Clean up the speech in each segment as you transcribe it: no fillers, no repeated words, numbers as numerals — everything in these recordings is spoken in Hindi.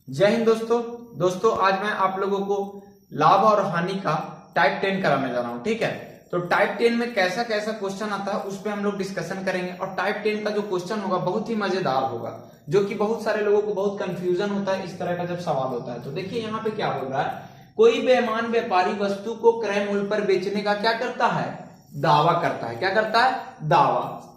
जय हिंद दोस्तों। आज मैं आप लोगों को लाभ और हानि का टाइप 10 कराने जा रहा हूं। ठीक है, तो टाइप 10 में कैसा कैसा क्वेश्चन आता है उस पर हम लोग डिस्कशन करेंगे। और टाइप 10 का जो क्वेश्चन होगा बहुत ही मजेदार होगा, जो कि बहुत सारे लोगों को बहुत कंफ्यूजन होता है इस तरह का जब सवाल होता है। तो देखिए यहाँ पे क्या बोल रहा है, कोई बेईमान व्यापारी वस्तु को क्रय मूल्य पर बेचने का क्या करता है, दावा करता है। क्या करता है, दावा।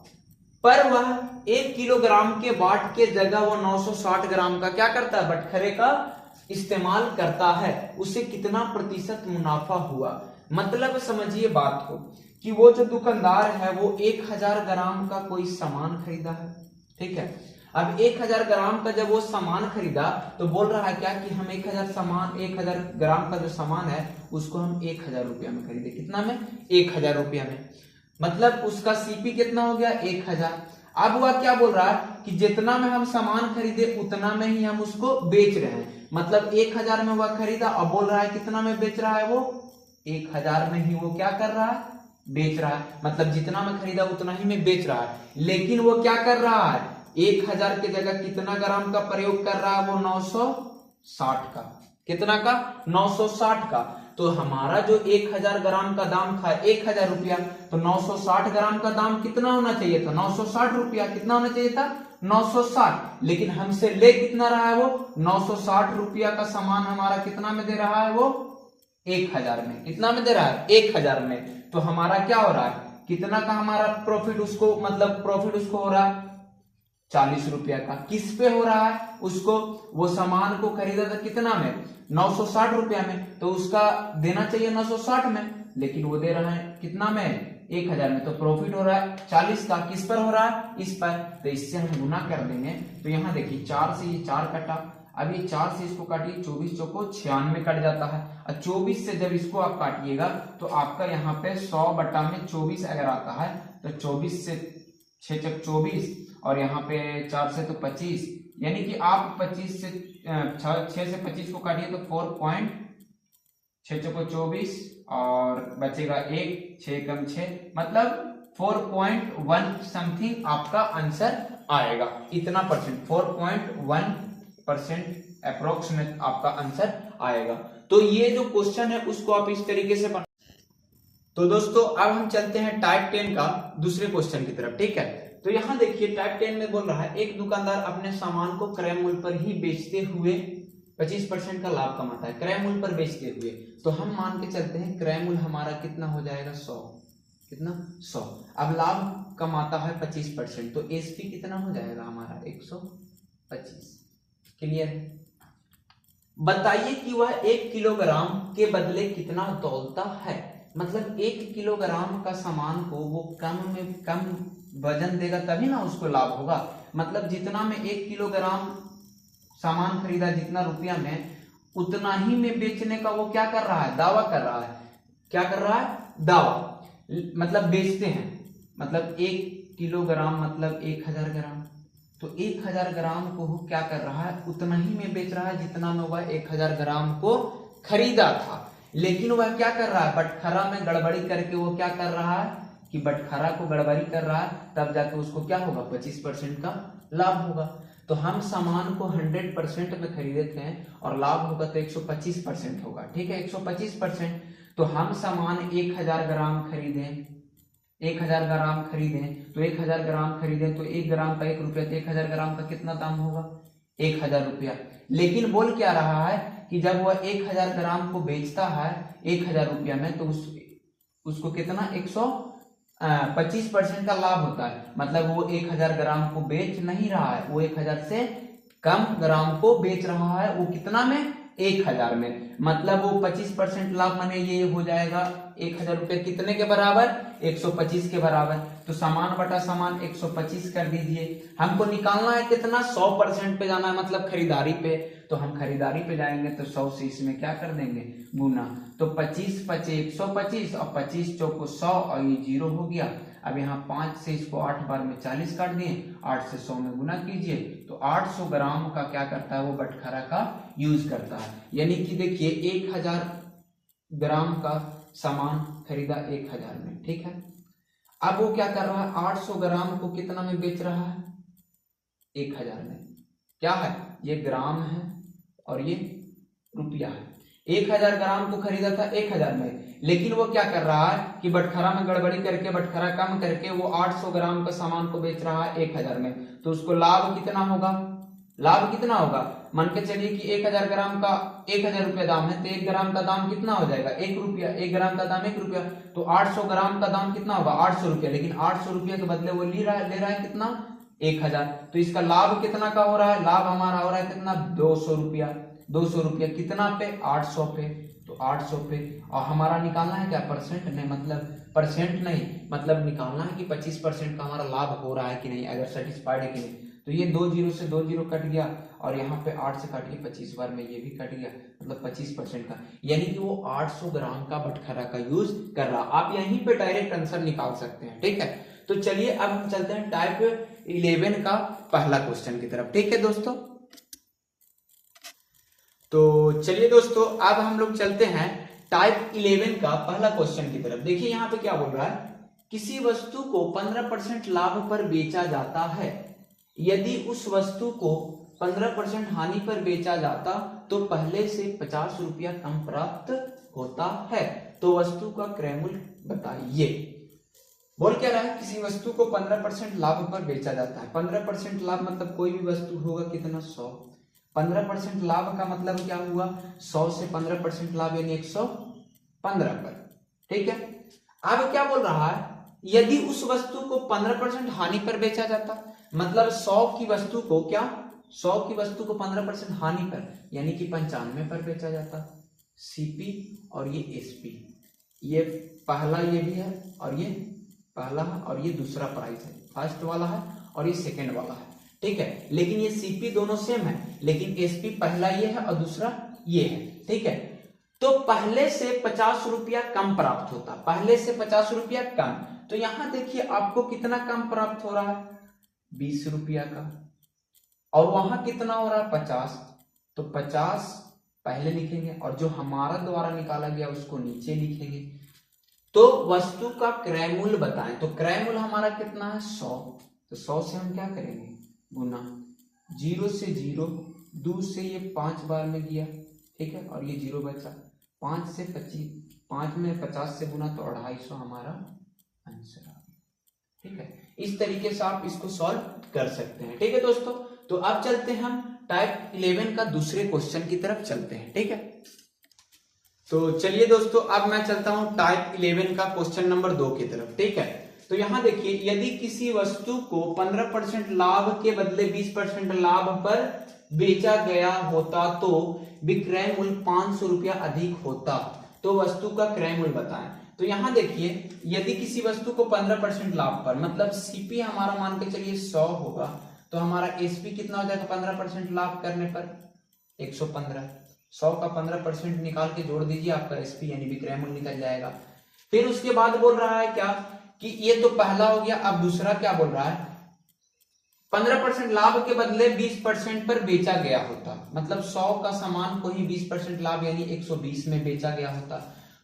पर वह 1 किलोग्राम के बाट के जगह वो 960 ग्राम का क्या करता है, बटखरे का इस्तेमाल करता है। उसे कितना प्रतिशत मुनाफा हुआ। मतलब समझिए बात को कि वो जो दुकानदार है वो 1000 ग्राम का कोई सामान खरीदा है। ठीक है, अब 1000 ग्राम का जब वो सामान खरीदा तो बोल रहा है क्या कि हम 1000 ग्राम का जो सामान है उसको हम 1000 रुपया में खरीदे। कितना में, 1000 रुपया में। मतलब उसका सीपी कितना हो गया, 1000। अब वह क्या बोल रहा है कि जितना में हम सामान खरीदे उतना में ही हम उसको बेच रहे हैं। मतलब 1000 में वह खरीदा और बोल रहा है कितना में बेच रहा है, वो 1000 में ही वो क्या कर रहा है, बेच रहा है। मतलब जितना में खरीदा उतना ही में बेच रहा है। लेकिन वो क्या कर रहा है, 1000 की जगह कितना ग्राम का प्रयोग कर रहा है, वो 960 का। कितना का, 960 का। तो हमारा जो 1000 ग्राम का दाम था 1000 रुपया, तो 960 ग्राम का दाम कितना होना चाहिए था, 960 रुपया। कितना होना चाहिए था, 960। लेकिन हमसे ले कितना रहा है, वो 960 रुपया का सामान हमारा कितना में दे रहा है, वो 1000 में। कितना में दे रहा है, 1000 में। तो हमारा क्या हो रहा है, कितना का हमारा प्रॉफिट उसको, मतलब प्रॉफिट उसको हो रहा है 40 रुपया का। किस पे हो रहा है, उसको वो सामान को खरीदा था कितना में, 960 रुपया में। तो उसका देना चाहिए 960 में, लेकिन वो दे रहा है कितना में, 1000 में। तो प्रॉफिट हो रहा है 40 का। किस पर हो रहा है, इस पर। तो इससे हम गुना कर देंगे। तो यहाँ देखिए 4 से ये 4 कटा, अब ये 4 से इसको काटिए, 24 चौको 96 कट जाता है। और 24 से जब इसको आप काटिएगा तो आपका यहाँ पे 100 बटा में 24 अगर आता है तो 24 से 6 चक 24 और यहाँ पे 4 से तो 25, यानी कि आप 25 से 6 से 25 को काटिए तो 4.6 चौको 24 और बचेगा 1, 6 कम 6, मतलब 4.1 समथिंग आपका आंसर आएगा। इतना परसेंट, 4.1% अप्रोक्सीमेट आपका आंसर आएगा। तो ये जो क्वेश्चन है उसको आप इस तरीके से तो दोस्तों अब हम चलते हैं टाइप 10 का दूसरे क्वेश्चन की तरफ। ठीक है, तो यहां देखिए टाइप 10 में बोल रहा है एक दुकानदार अपने सामान को क्रय मूल्य पर ही बेचते हुए 25% का लाभ कमाता है। क्रय मूल्य पर बेचते हुए, तो हम मान के चलते हैं क्रय मूल्य हमारा कितना हो जाएगा, 100। कितना, 100। अब लाभ कमाता है 25%, तो एसपी कितना हो जाएगा हमारा, 125। क्लियर है। बताइए कि वह 1 किलोग्राम के बदले कितना तौलता है। मतलब 1 किलोग्राम का सामान को वो कम में कम वजन देगा तभी ना उसको लाभ होगा। मतलब जितना में 1 किलोग्राम सामान खरीदा, जितना रुपया में, उतना ही में बेचने का वो क्या कर रहा है, दावा कर रहा है। क्या कर रहा है, दावा। मतलब बेचते हैं, मतलब 1 किलोग्राम मतलब 1000 ग्राम। तो 1000 ग्राम को वो क्या कर रहा है, उतना ही में बेच रहा है जितना में वह 1000 ग्राम को खरीदा था। लेकिन वह क्या कर रहा है, बटखरा में गड़बड़ी करके वो क्या कर रहा है कि बटखरा को गड़बड़ी कर रहा है, तब जाके उसको क्या होगा, 25% का लाभ होगा। तो हम सामान को 100% में खरीदे थे और लाभ होगा तो 125% होगा। ठीक है, 125%। तो हम सामान 1000 ग्राम खरीदे, 1000 ग्राम खरीदें तो 1000 ग्राम खरीदें तो 1 ग्राम का 1 रुपया, तो 1000 ग्राम का कितना दाम होगा, 1000 रुपया। लेकिन बोल क्या रहा है कि जब वह 1000 ग्राम को बेचता है 1000 रुपया में, तो उसको कितना, 125% का लाभ होता है। मतलब वो 1000 ग्राम को बेच नहीं रहा है, वो 1000 से कम ग्राम को बेच रहा है। वो कितना में, 1000 में। मतलब वो 25% लाभ माने ये हो जाएगा 1000 रुपये कितने के बराबर, 125 के बराबर। तो सामान बटा सामान 125 कर दीजिए। हमको निकालना है कितना, 100% पे जाना है, मतलब खरीदारी पे। तो हम खरीदारी पे जाएंगे तो 100 से इसमें क्या कर देंगे, गुना। तो 25 पचे 125 और 25 चौको 100 और ये 0 हो गया। अब यहाँ 5 से इसको 8 बार में 40 काट दिए, 8 से 100 में गुना कीजिए तो 800 ग्राम का क्या करता है, वो बटखरा का यूज करता है। यानी कि देखिए 1000 ग्राम का सामान खरीदा 1000 में। ठीक है, अब वो क्या कर रहा है, 800 ग्राम को कितना में बेच रहा है, 1000 में। क्या है, ये ग्राम है और ये रुपया है। 1000 ग्राम को खरीदा था 1000 में, लेकिन वो क्या कर रहा है कि बटखरा में गड़बड़ी करके बटखरा कम करके वो 800 ग्राम का सामान को बेच रहा है 1000 में। तो उसको लाभ कितना होगा? लाभ कितना होगा? मान के चलिए कि 1000 ग्राम का 1000 रुपया दाम है, तो 1 ग्राम का दाम कितना हो जाएगा? 1 रुपया। 1 ग्राम का दाम 1 रुपया, तो 800 ग्राम का दाम कितना होगा? 800 रुपया। लेकिन 800 रुपया के बदले वो ले रहा है कितना? 1000। तो इसका लाभ कितना का हो रहा है? लाभ हमारा हो रहा है कितना? 200 रुपया। 200 रुपया कितना पे? 800 पे। तो 800 पे, और हमारा निकालना है क्या? परसेंट नहीं, मतलब परसेंट नहीं, मतलब निकालना है कि 25% का हमारा लाभ हो रहा है कि नहीं, अगर सेटिस्फाइड है कि नहीं। तो ये 2 जीरो से 2 जीरो कट गया, और यहाँ पे 8 से काट के 25 बार में ये भी कट गया, मतलब 25% का, यानी कि वो 800 ग्राम का बटखरा का यूज कर रहा। आप यहीं पे डायरेक्ट आंसर निकाल सकते हैं, ठीक है। तो चलिए अब हम चलते हैं टाइप 11 का पहला क्वेश्चन की तरफ, ठीक है दोस्तों। तो चलिए दोस्तों अब हम लोग चलते हैं टाइप 11 का पहला क्वेश्चन की तरफ। देखिए यहाँ पे क्या बोल रहा है, किसी वस्तु को 15% लाभ पर बेचा जाता है, यदि उस वस्तु को 15% हानि पर बेचा जाता तो पहले से 50 रुपया कम प्राप्त होता है, तो वस्तु का क्रय मूल्य बताइए। बोल क्या रहा है, किसी वस्तु को 15% लाभ पर बेचा जाता है। 15% लाभ मतलब कोई भी वस्तु होगा कितना? 100। 15% लाभ का मतलब क्या हुआ? 100 से 15% लाभ यानी 115 पर, ठीक है। अब क्या बोल रहा है, यदि उस वस्तु को 15% हानि पर बेचा जाता, मतलब 100 की वस्तु को क्या, 100 की वस्तु को 15% हानि पर यानी कि 95 पर बेचा जाता। सीपी और ये एसपी, ये पहला ये भी है और ये पहला है और ये दूसरा प्राइस है, फर्स्ट वाला है और ये सेकंड वाला है, ठीक है। लेकिन ये सीपी दोनों सेम है, लेकिन एसपी पहला ये है और दूसरा ये है, ठीक है। तो पहले से 50 रुपया कम प्राप्त होता, पहले से 50 रुपया कम। तो यहां देखिए आपको कितना कम प्राप्त हो रहा है? 20 रुपया का, और वहां कितना हो रहा है? 50। तो 50 पहले लिखेंगे और जो हमारा द्वारा निकाला गया उसको नीचे लिखेंगे। तो वस्तु का क्रय मूल्य बताएं, तो क्रय मूल्य हमारा कितना है? 100। तो 100 से हम क्या करेंगे? गुना। 0 से 0, 2 से ये 5 बार में गया, ठीक है, और ये 0 बचा। 5 से 25, 5 में 50 से गुना तो 250 हमारा आंसर आ गया, ठीक है। इस तरीके से आप इसको सॉल्व कर सकते हैं, ठीक है दोस्तों। तो अब चलते हैं हम टाइप 11 का दूसरे क्वेश्चन की तरफ चलते हैं, ठीक है। तो चलिए दोस्तों अब मैं चलता हूं टाइप 11 का क्वेश्चन नंबर 2 की तरफ, ठीक है। तो यहां देखिए, यदि किसी वस्तु को 15% लाभ के बदले 20% लाभ पर बेचा गया होता तो विक्रय मूल्य 500 रुपया अधिक होता, तो वस्तु का क्रय मूल्य बताएं। तो यहां देखिए, यदि किसी वस्तु को 15% लाभ पर, मतलब सीपी हमारा मान के चलिए 100 होगा, तो हमारा एसपी कितना हो जाएगा? 15% लाभ करने पर 115। 100 का 15% निकाल के जोड़ दीजिए, आपका एसपी यानी विक्रय मूल्य निकल जाएगा। फिर उसके बाद बोल रहा है क्या कि ये तो पहला हो गया, अब दूसरा क्या बोल रहा है? 15% लाभ के बदले 20% पर बेचा गया होता, मतलब 100 का सामान को ही 20% लाभ यानी 120 में बेचा गया होता,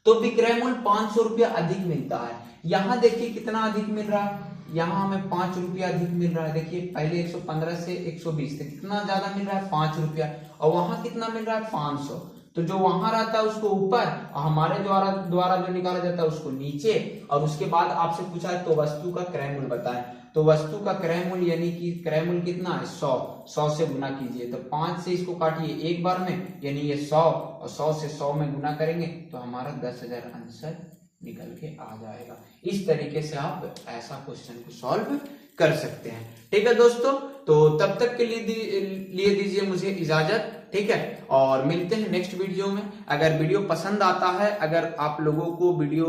तो विक्रय मूल्य 500 रुपया अधिक मिलता है। यहां देखिए कितना अधिक मिल रहा है, यहां हमें 5 रुपया अधिक मिल रहा है। देखिए पहले 115 से 120 थे, कितना ज्यादा मिल रहा है? 5 रुपया। और वहां कितना मिल रहा है? 500। तो जो वहां रहता है उसको ऊपर और हमारे द्वारा जो निकाला जाता है उसको नीचे, और उसके बाद आपसे पूछा है तो वस्तु का क्रय मूल्य बताएं। तो वस्तु का क्रय मूल्य यानी कि क्रय मूल्य कितना है? 100। 100 से गुना कीजिए, तो 5 से इसको काटिए एक बार में, यानी ये 100, और 100 से 100 में गुना करेंगे तो हमारा 10,000 आंसर निकल के आ जाएगा। इस तरीके से आप ऐसा क्वेश्चन को सॉल्व कर सकते हैं, ठीक है दोस्तों। तो तब तक के लिए दीजिए मुझे इजाजत, ठीक है, और मिलते हैं नेक्स्ट वीडियो में। अगर वीडियो पसंद आता है, अगर आप लोगों को वीडियो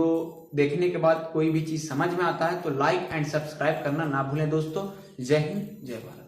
देखने के बाद कोई भी चीज समझ में आता है तो लाइक एंड सब्सक्राइब करना ना भूलें दोस्तों। जय हिंद, जय भारत।